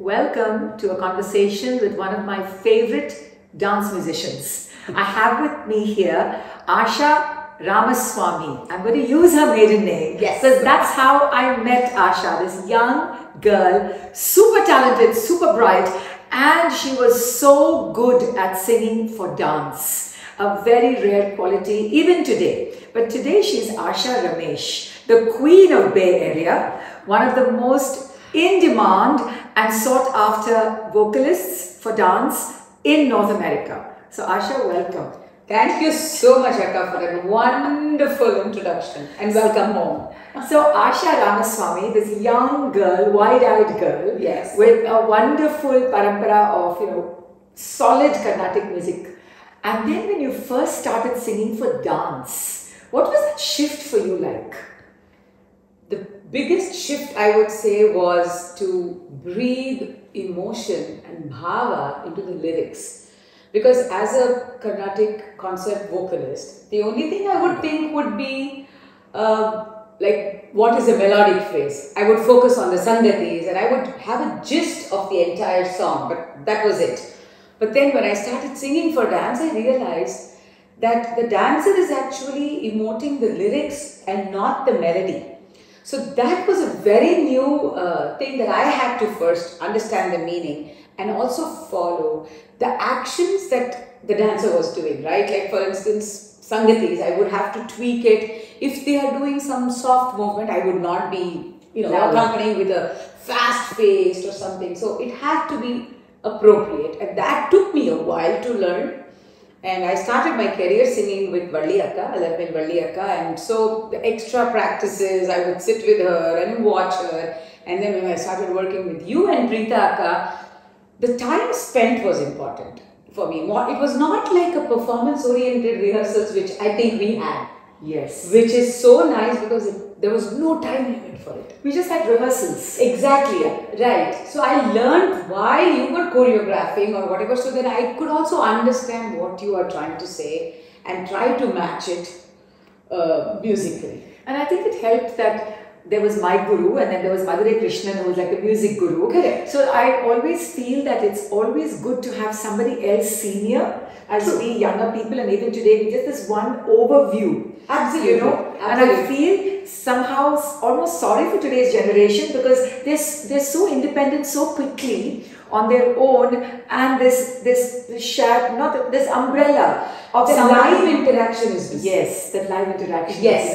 Welcome to a conversation with one of my favorite dance musicians. I have with me here Asha Ramaswamy. I'm going to use her maiden name. Yes. Because that's how I met Asha, this young girl, super talented, super bright, and she was so good at singing for dance. A very rare quality even today. But today she's Asha Ramesh, the queen of Bay Area, one of the most in demand and sought after vocalists for dance in North America. So Asha, welcome. Thank you so much, Akka, for a wonderful introduction and welcome home. So Asha Ramaswamy, this young girl, wide-eyed girl, yes, with a wonderful parampara of solid Carnatic music. And then when you first started singing for dance, what was that shift for you like? The biggest shift, I would say, was to breathe emotion and bhava into the lyrics. Because as a Carnatic concert vocalist, the only thing I would think would be like, what is a melodic phrase? I would focus on the sangatis and I would have a gist of the entire song, but that was it. But then when I started singing for dance, I realized that the dancer is actually emoting the lyrics and not the melody. So that was a very new thing that I had to first understand the meaning and also follow the actions that the dancer was doing, right? Like for instance, sangatis, I would have to tweak it. If they are doing some soft movement, I would not be, accompanying with a fast paced or something. So it had to be appropriate, and that took me a while to learn. And I started my career singing with Valli Akka, Alarpin Valli Akka, and so the extra practices, I would sit with her and watch her. And then when I started working with you and Preeta Akka, the time spent was important for me. It was not like a performance-oriented rehearsals, which I think we had. Yes. Which is so nice because there was no time limit for it. We just had rehearsals. Exactly, right. So I learned while you were choreographing or whatever, so that I could also understand what you are trying to say and try to match it musically. And I think it helped that there was my guru and then there was Madhuri Krishnan, who was like a music guru. Correct. So I always feel that it's always good to have somebody else senior as we younger people, and even today we just this one overview. Absolutely. And I feel somehow almost sorry for today's generation because they're so independent so quickly on their own, and this shared, not this umbrella of the live interaction is missing. Yes, the live interaction. Yes.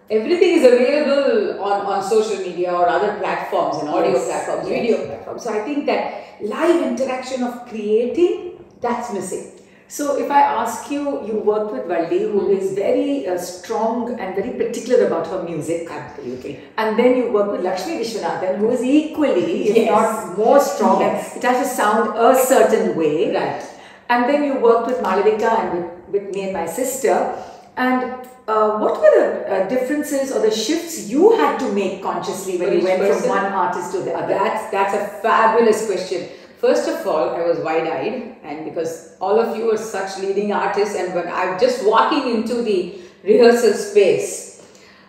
Everything is available on social media or other platforms and audio platforms, video platforms. So I think that live interaction of creating, that's missing. So if I ask you, you worked with Valli, who is very strong and very particular about her music. Absolutely. And then you worked with Lakshmi Vishwanathan, who is equally, if not more strong. Yes. It has to sound a certain way. Right. And then you worked with Malavika and with me and my sister. And what were the differences or the shifts you had to make consciously when you went from one artist to the other? That's a fabulous question. First of all, I was wide-eyed, and because all of you are such leading artists, and when I'm just walking into the rehearsal space,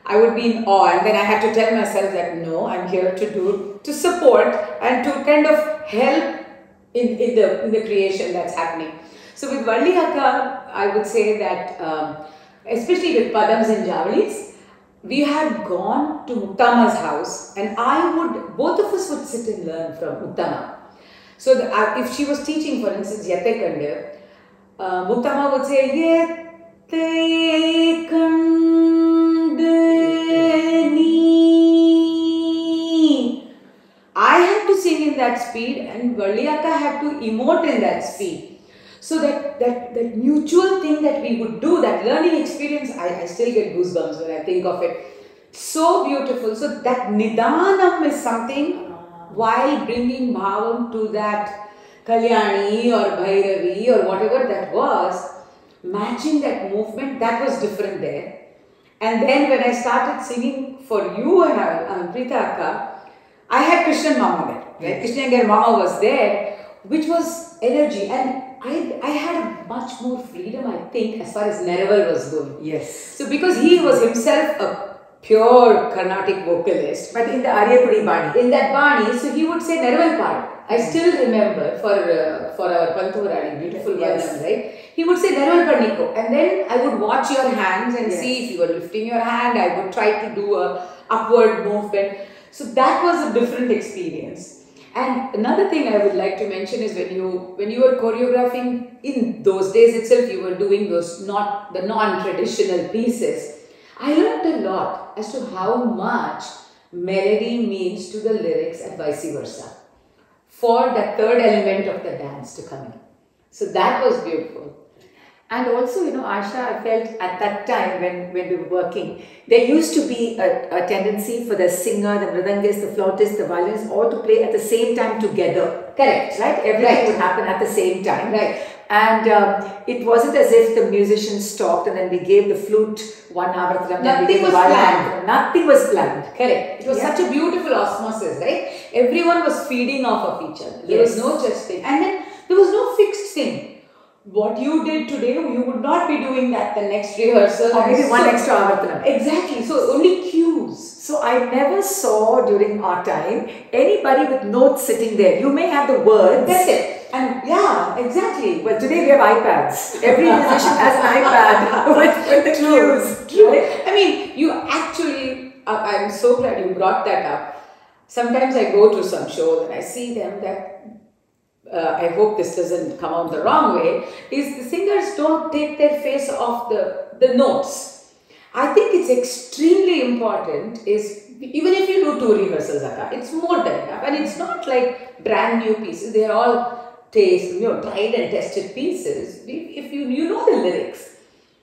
I would be in awe, and then I had to tell myself that no, I'm here to support and to kind of help in the creation that's happening. So with Valli Akka, I would say that especially with Padams and Javalis, we had gone to Muttama's house, and both of us would sit and learn from Muttama. So if she was teaching, for instance, Yate Kande, Muttama would say, Yate Kande ni. I had to sing in that speed, and Valli Akka had to emote in that speed. So that mutual thing that we would do, that learning experience, I still get goosebumps when I think of it. So beautiful. So that nidanam is something, while bringing bhavam to that Kalyani or Bhairavi or whatever that was, matching that movement, that was different there. And then when I started singing for you and Preeta Akka, I had Krishnan Mama there. Right? Krishnan Mama was there, which was energy. And I had a much more freedom, I think, as far as Neraval was going. Yes. So because he was himself a pure Carnatic vocalist. But in the Aryapudi Bani. In that Bani, so he would say Neraval Pad. I still remember for our Panturadi, beautiful Ratnam, right? He would say Neraval Padniko, and then I would watch your hands and see if you were lifting your hand. I would try to do a upward movement. So that was a different experience. And another thing I would like to mention is when you were choreographing in those days itself, you were doing those the non-traditional pieces. I learned a lot as to how much melody means to the lyrics and vice versa for that third element of the dance to come in. So that was beautiful. And also, Asha, I felt at that time when we were working, there used to be a tendency for the singer, the mridangist, the flautist, the violinist all to play at the same time together. Correct. Right? Everything would happen at the same time. Right. And it wasn't as if the musicians stopped and then we gave the flute 1 hour. Nothing was planned. Nothing was planned. Correct. It was such a beautiful osmosis, right? Everyone was feeding off of each other. There was no such thing. And then there was no fixed thing. What you did today, you would not be doing that the next rehearsal. Or maybe one extra hour. Exactly. So only cues. So I never saw during our time anybody with notes sitting there. You may have the words. That's it. And yeah, exactly. Well, today we have iPads. Every musician has an iPad with the cues. True. Right? I mean, you actually, I'm so glad you brought that up. Sometimes I go to some shows and I see them that I hope this doesn't come out the wrong way, is the singers don't take their face off the notes. I think it's extremely important is, even if you do 2 rehearsals, it's more than enough. And it's not like brand new pieces, they're all tried and tested pieces. If you know the lyrics.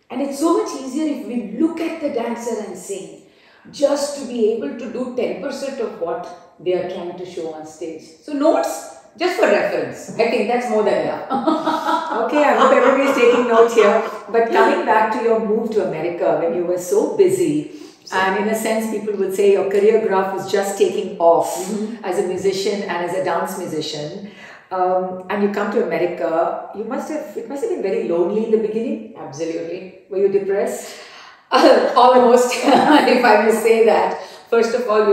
And it's so much easier if we look at the dancer and sing, just to be able to do 10% of what they are trying to show on stage. So notes, just for reference, I think that's more than enough. Okay, I hope everybody is taking notes here. But coming back to your move to America when you were so busy, and in a sense people would say your career graph was just taking off as a musician and as a dance musician, and you come to America, it must have been very lonely in the beginning. Absolutely. Were you depressed? Almost, if I may say that. First of all,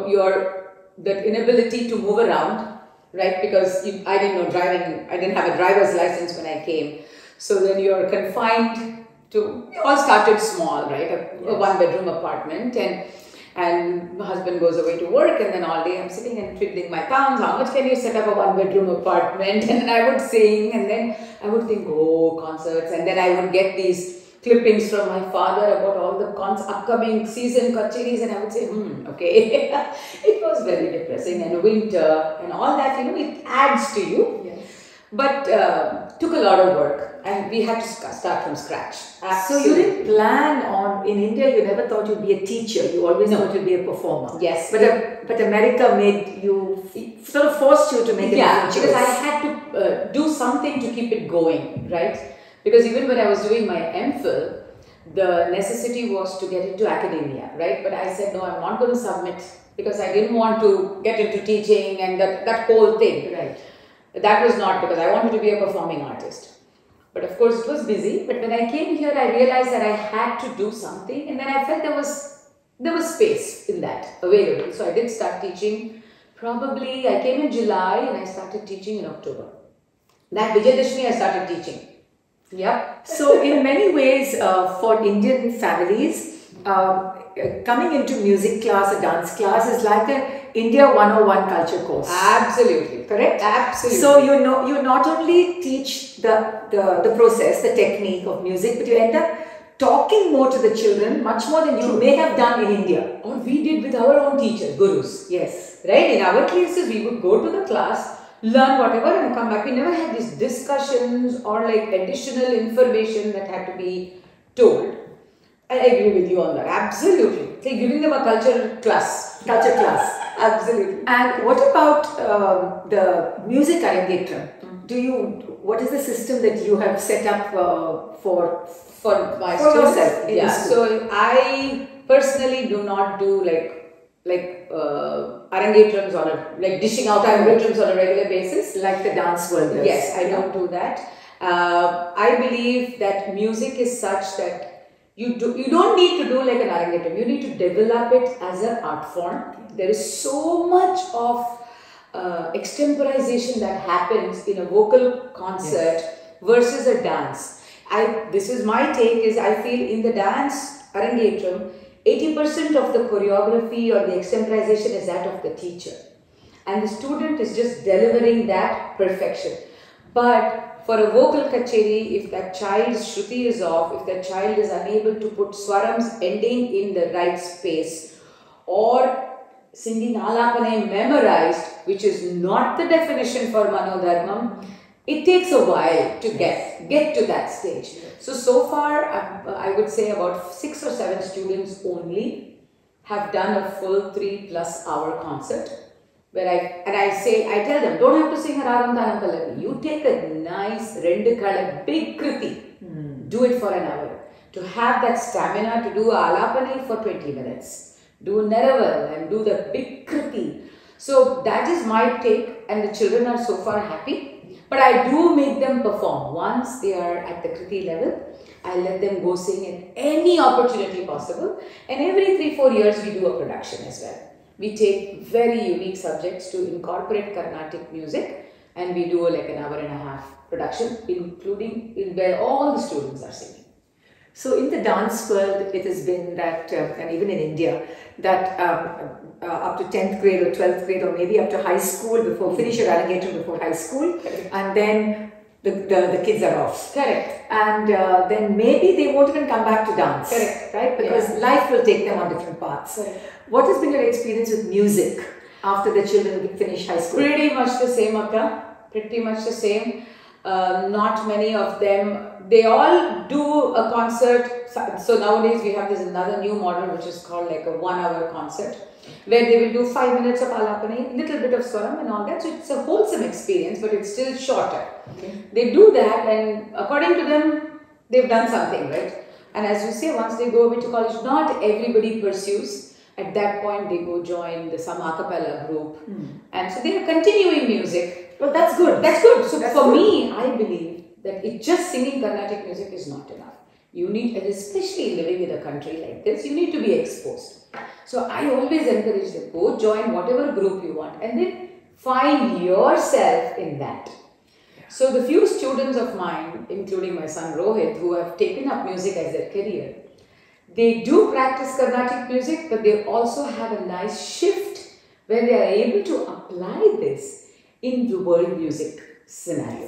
your that inability to move around. Right, because I didn't know driving, I didn't have a driver's license when I came. So then you're confined to, we all started small, right, a 1-bedroom apartment, and my husband goes away to work, and then all day I'm sitting and twiddling my thumbs, how much can you set up a 1-bedroom apartment? And then I would sing, and then I would think, oh, concerts, and then I would get these clippings from my father about all the upcoming season kacheris, and I would say, okay. It was very depressing, and winter and all that, it adds to you. Yes. But took a lot of work, and we had to start from scratch. So you didn't plan on, in India you never thought you'd be a teacher, you always thought you'd be a performer. Yes. But America made you, sort of forced you to make a different choice. Because I had to do something to keep it going, right? Because even when I was doing my MPhil, the necessity was to get into academia, right? But I said, no, I'm not going to submit because I didn't want to get into teaching and that whole thing. Right. That was not because I wanted to be a performing artist. But of course it was busy. But when I came here, I realized that I had to do something, and then I felt there was space in that available. So I did start teaching. Probably I came in July and I started teaching in October. That Vijayadashmi I started teaching. Yep. So in many ways, for Indian families, coming into music class or dance class is like an India 101 culture course. Absolutely. Correct? Absolutely. So you not only teach the process, the technique of music, but you end up talking more to the children, much more than you may have done in India. Or we did with our own teachers, gurus. Yes. Right? In our cases, we would go to the class, learn whatever and come back. We never had these discussions or like additional information that had to be told. I agree with you on that. Absolutely. It's like giving them a culture class. Culture class. Absolutely. And what about the music Arangetram? What is the system that you have set up for my for students? yourself? Yeah. So I personally do not do like Arangetrams like dishing out Arangetrams on a regular basis. Like the dance world does. Yes, I don't do that. I believe that music is such that You don't need to do like an Arangetram. You need to develop it as an art form. There is so much of extemporization that happens in a vocal concert versus a dance. This is my take, is I feel in the dance Arangetram, 80% of the choreography or the extemporization is that of the teacher. And the student is just delivering that perfection. But for a vocal kacheri, if that child's shruti is off, if that child is unable to put swarams ending in the right space, or singing alapane memorized, which is not the definition for manodharmam, it takes a while to get to that stage. So far, I would say about 6 or 7 students only have done a full 3+ hour concert. Where I tell them, don't have to sing a ragam tanam pallavi. You take a nice rendu kala big kriti, do it for an hour. To have that stamina to do alapani for 20 minutes, do neraval and do the big kriti. So that is my take, and the children are so far happy. But I do make them perform. Once they are at the kriti level, I let them go sing at any opportunity possible. And every 3-4 years we do a production as well. We take very unique subjects to incorporate Carnatic music, and we do like an 1.5-hour production, including where all the students are singing. So in the dance world, it has been that, and even in India, that up to 10th grade or 12th grade, or maybe up to high school, before finish your Arangetram before high school, and then the kids are off. Correct. And then maybe they won't even come back to dance. Correct. Right? Because life will take them on different paths. Correct. What has been your experience with music after the children finish high school? Pretty much the same, Akka. Pretty much the same. Not many of them. They all do a concert. So nowadays we have this another new model which is called like a 1-hour concert, where they will do 5 minutes of alapani, little bit of swaram and all that. So it's a wholesome experience, but it's still shorter. Okay. They do that, and according to them, they've done something, right? And as you say, once they go away to college, not everybody pursues. At that point, they go join some a cappella group, and so they are continuing music. Well, that's good. That's good. So that's for good. me, I believe that just singing Carnatic music is not enough. You need, and especially living in a country like this, you need to be exposed. So I always encourage them, go join whatever group you want, and then find yourself in that. So the few students of mine, including my son Rohit, who have taken up music as their career, they do practice Carnatic music, but they also have a nice shift where they are able to apply this in the world music scenario.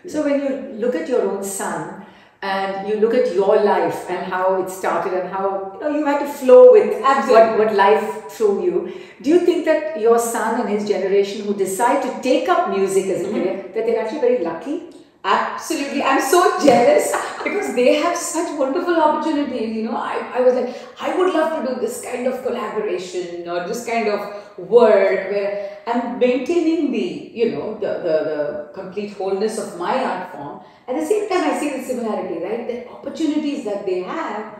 So when you look at your own son and you look at your life and how it started and how you had to flow with what life threw you, do you think that your son and his generation who decide to take up music as a career, that they're actually very lucky? Absolutely. I'm so jealous because they have such wonderful opportunities. I was like, I would love to do this kind of collaboration or this kind of work where I'm maintaining the complete wholeness of my art form. At the same time, I see the similarity, right? The opportunities that they have.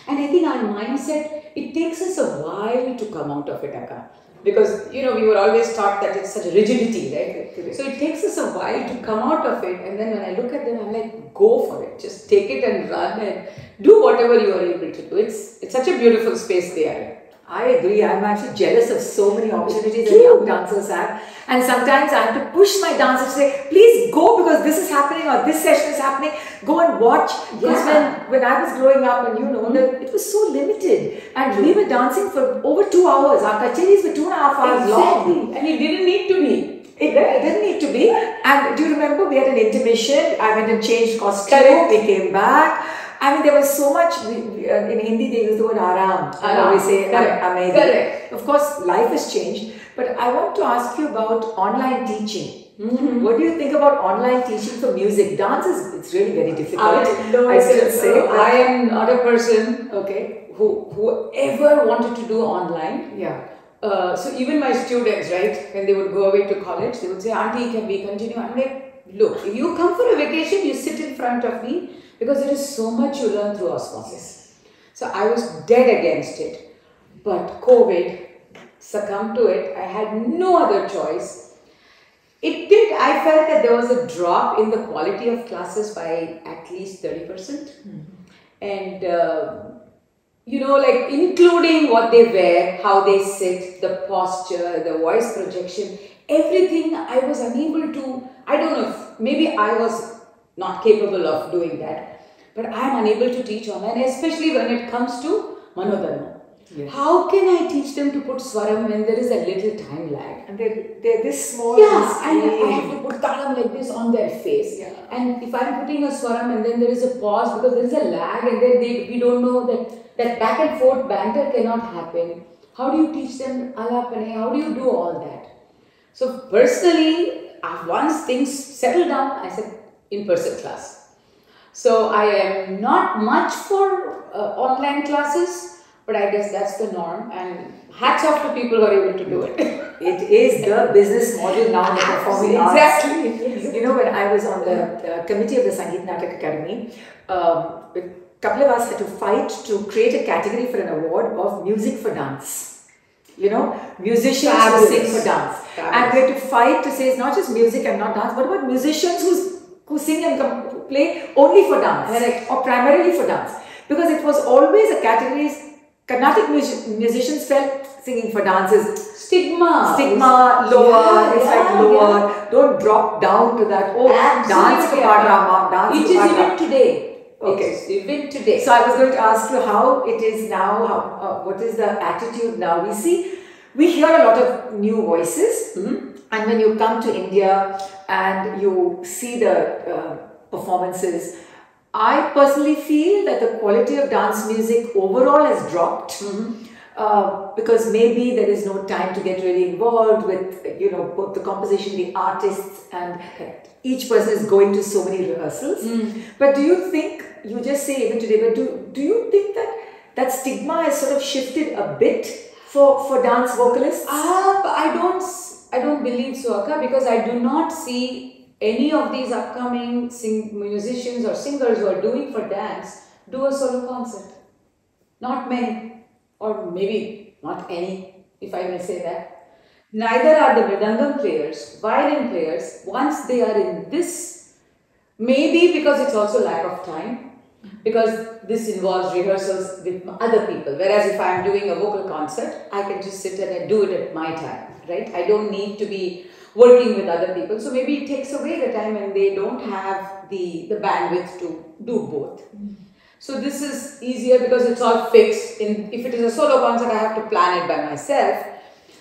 And I think our mindset, it takes us a while to come out of it, Akka. Because, we were always taught that it's such rigidity, right? So it takes us a while to come out of it. And then when I look at them, I'm like, go for it. Just take it and run and do whatever you are able to do. It's such a beautiful space they are in. I agree. I'm actually jealous of so many opportunities that young dancers have. And sometimes I have to push my dancers to say, please go because this is happening or this session is happening. Go and watch. Because when I was growing up and it was so limited. And we were dancing for over 2 hours. Our kacheris were 2.5 hours long. And it didn't need to be. It didn't need to be. And do you remember we had an intermission? I went and changed costume. Correct. We came back. I mean, there was so much, in Hindi they use the word aram. We say amazing. Correct. Of course, life has changed. But I want to ask you about online teaching. What do you think about online teaching for music? Dance it's really very difficult. I still say. I am not a person who ever wanted to do online. Yeah. So even my students, right, when they would go away to college, they would say, Auntie, can we continue? I'm like, look, if you come for a vacation, you sit in front of me because there is so much you learn through osmosis. So I was dead against it. But COVID succumbed to it. I had no other choice. I felt that there was a drop in the quality of classes by at least 30%. and you know, like including what they wear, how they sit, the posture, the voice projection, everything I was unable to, I don't know if maybe I was not capable of doing that, but I am unable to teach online, especially when it comes to Manodharma. Yes. How can I teach them to put swaram when there is a little time lag? And they're this small. Yeah, and I have to put talam like this on their face. Yeah. And if I'm putting a swaram and then there is a pause because there is a lag and then we don't know that back and forth banter cannot happen. How do you teach them alapane? How do you do all that? So personally, once things settle down, I said in-person class. So I am not much for online classes. But I guess that's the norm, and hats off to people who are able to do it. It is the business model now, the performing arts. Exactly. You know, when I was on the committee of the Sangeet Natak Academy, a couple of us had to fight to create a category for an award of music for dance. You know, musicians who sing for dance. And we had to fight to say it's not just music and not dance, but about musicians who sing and who play only for dance. Correct. Or primarily for dance. Because it was always a category. Carnatic musicians felt singing for dance is stigma, lower, it's like lower. Yeah. Don't drop down to that. Oh, dance for drama, dance. It is even today. Okay, even today. So I was going to ask you how it is now. What is the attitude now? We hear a lot of new voices, and when you come to India and you see the performances. I personally feel that the quality of dance music overall has dropped because maybe there is no time to get really involved with, you know, both the composition, the artists, and each person is going to so many rehearsals. But do you think, you just say even today, but do you think that stigma has sort of shifted a bit for dance vocalists? I don't believe so, Akka, because I do not see any of these upcoming musicians or singers who are doing for dance do a solo concert. Not many, or maybe not any, if I may say that. Neither are the mridangam players, violin players, once they are in this, maybe because it's also lack of time, because this involves rehearsals with other people, whereas if I'm doing a vocal concert, I can just sit and do it at my time, right? I don't need to be working with other people, so maybe it takes away the time and they don't have the bandwidth to do both. So this is easier because it's all fixed. If it is a solo concert, I have to plan it by myself.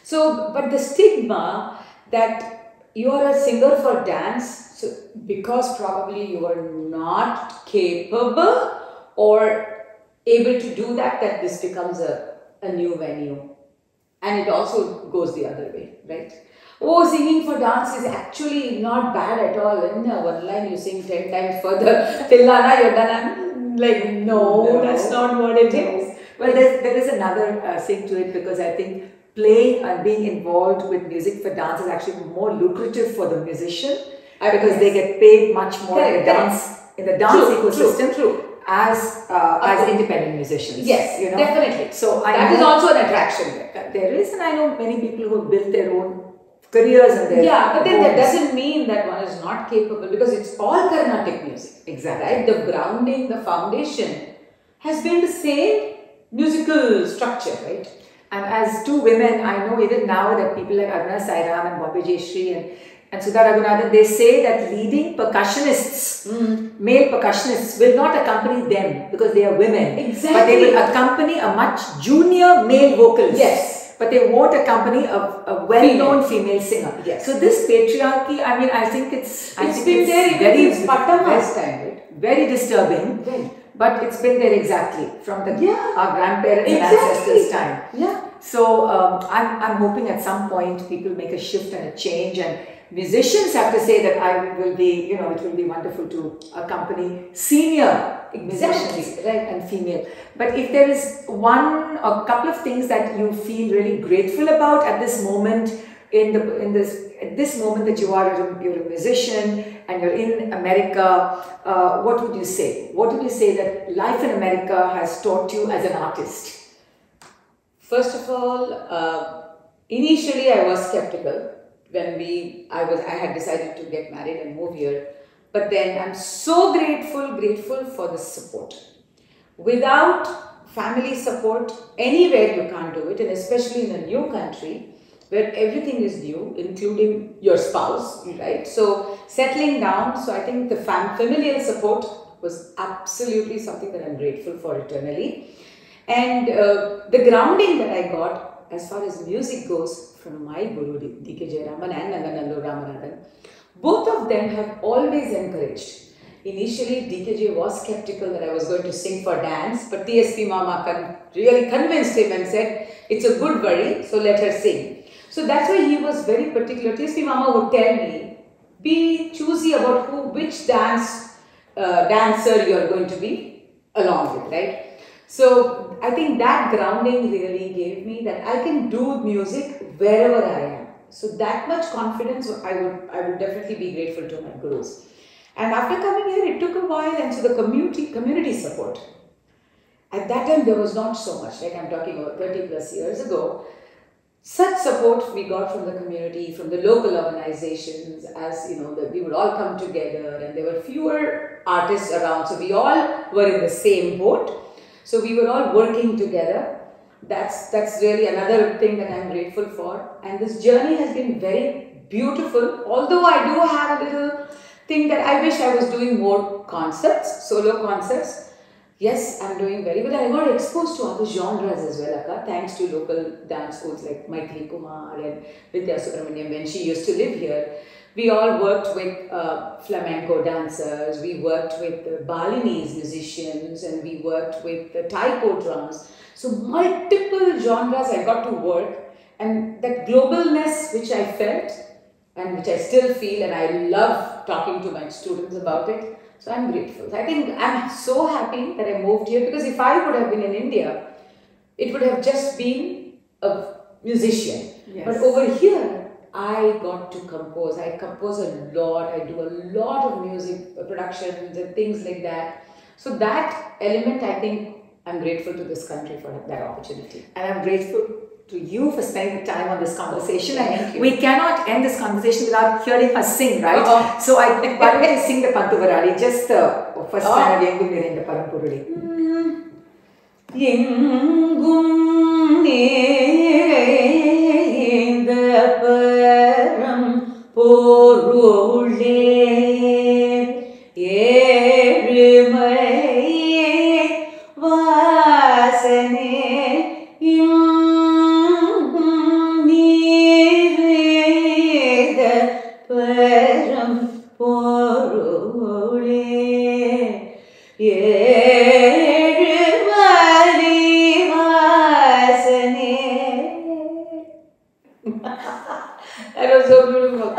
So, but the stigma that you are a singer for dance, so because probably you are not capable or able to do that this becomes a new venue. And it also goes the other way, right? Oh, singing for dance is actually not bad at all. In one line you sing 10 times further. Tillana, you're done. Like, no, that's not what it is. Well, there is another thing to it, because I think playing and being involved with music for dance is actually more lucrative for the musician, because they get paid much more in the dance ecosystem. True. As independent musicians. Yes, you know? Definitely. So that is also an attraction. There is, and I know many people who have built their own careers and their but then that doesn't mean that one is not capable, because it's all Carnatic music. Exactly. Right? The grounding, the foundation has been the same musical structure, right? And as two women, I know even now that people like Aruna Sairam and Bobby Jayashree and Sudha Raghunathan, they say that leading percussionists, male percussionists, will not accompany them because they are women. Exactly. But they will accompany a much junior male vocalist. Yes. But they won't accompany a well-known female singer. Yes. So this patriarchy, I mean, I think it's been there very Patama's time, right? Very disturbing. But it's been there exactly from our grandparents and ancestors' time. Yeah. So I'm hoping at some point people make a shift and a change, and musicians have to say that I will be, you know, it will be wonderful to accompany senior musicians, right, and female. But if there is one or couple of things that you feel really grateful about at this moment, at this moment that you're a musician and you're in America, what would you say? What would you say that life in America has taught you as an artist? First of all, initially I was skeptical when I had decided to get married and move here. But then I'm so grateful for the support. without family support, anywhere you can't do it, and especially in a new country where everything is new, including your spouse, right? So settling down, so I think the familial support was absolutely something that I'm grateful for eternally. And the grounding that I got as far as music goes from my guru, D.K. Jayaraman and Nanganallu Ramanathan, both of them have always encouraged. Initially, DKJ was skeptical that I was going to sing for dance, but TSP Mama really convinced him and said, it's a good worry, so let her sing. So that's why he was very particular. TSP Mama would tell me, be choosy about which dancer you are going to be along with, right? So I think that grounding really gave me that I can do music wherever I am. So that much confidence, I would definitely be grateful to my gurus. And after coming here, it took a while, and so the community support. At that time, there was not so much, like I'm talking about 30 plus years ago. Such support we got from the community, from the local organizations, as you know, we would all come together, and there were fewer artists around, so we all were in the same boat. So we were all working together. That's really another thing that I'm grateful for. And this journey has been very beautiful, although I do have a little thing that I wish I was doing more concerts, solo concerts. Yes, I'm doing very well. I got exposed to other genres as well, Akka, thanks to local dance schools like Maithili Kumar and Vidya Subramaniam when she used to live here. We all worked with flamenco dancers, we worked with Balinese musicians, and we worked with taiko drums. So multiple genres I got to work, and that globalness which I felt and which I still feel, and I love talking to my students about it. So I'm grateful. I think I'm so happy that I moved here, because if I would have been in India, it would have just been a musician. Yes. But over here, I got to compose. I compose a lot. I do a lot of music productions and things like that. So that element, I think I'm grateful to this country for that opportunity. And I'm grateful to you for spending time on this conversation. Thank you. We cannot end this conversation without hearing her sing, right? So why don't you sing the Pantuvarali? Just the first line of Yengum Nirenda Parampuruli. Yengum Nirenda Parampuruli That was so beautiful.